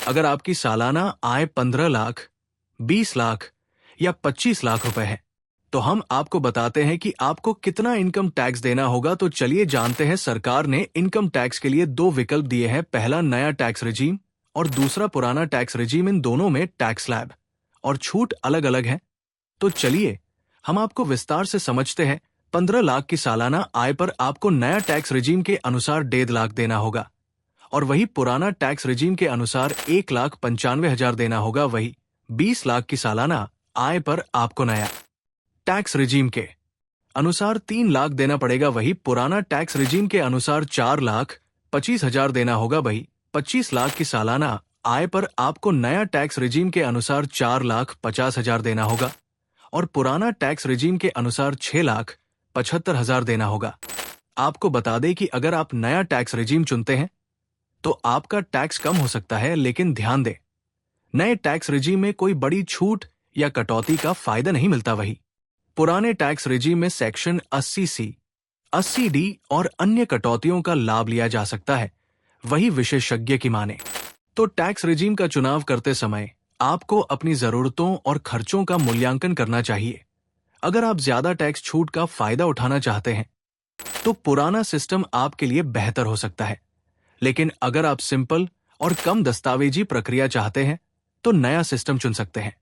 अगर आपकी सालाना आय 15 लाख, 20 लाख या 25 लाख रुपए है, तो हम आपको बताते हैं कि आपको कितना इनकम टैक्स देना होगा। तो चलिए जानते हैं। सरकार ने इनकम टैक्स के लिए दो विकल्प दिए हैं, पहला नया टैक्स रिजीम और दूसरा पुराना टैक्स रिजीम। इन दोनों में टैक्स स्लैब और छूट अलग अलग है। तो चलिए हम आपको विस्तार से समझते हैं। 15 लाख की सालाना आय पर आपको नया टैक्स रिजीम के अनुसार 1.5 लाख देना होगा और वही पुराना टैक्स रिजीम के अनुसार 1,95,000 देना होगा। वही 20 लाख की सालाना आय पर आपको नया टैक्स रिजीम के अनुसार 3 लाख देना पड़ेगा। वही पुराना टैक्स रिजीम के अनुसार 4,25,000 देना होगा। वही 25 लाख की सालाना आय पर आपको नया टैक्स रिजीम के अनुसार 4,50,000 देना होगा और पुराना टैक्स रिजीम के अनुसार 6,75,000 देना होगा। आपको बता दें कि अगर आप नया टैक्स रिजीम चुनते हैं तो आपका टैक्स कम हो सकता है, लेकिन ध्यान दें, नए टैक्स रिजीम में कोई बड़ी छूट या कटौती का फायदा नहीं मिलता। वही पुराने टैक्स रिजीम में सेक्शन 80C, 80D और अन्य कटौतियों का लाभ लिया जा सकता है। वही विशेषज्ञ की माने तो टैक्स रिजीम का चुनाव करते समय आपको अपनी जरूरतों और खर्चों का मूल्यांकन करना चाहिए। अगर आप ज्यादा टैक्स छूट का फायदा उठाना चाहते हैं तो पुराना सिस्टम आपके लिए बेहतर हो सकता है, लेकिन अगर आप सिंपल और कम दस्तावेजी प्रक्रिया चाहते हैं तो नया सिस्टम चुन सकते हैं।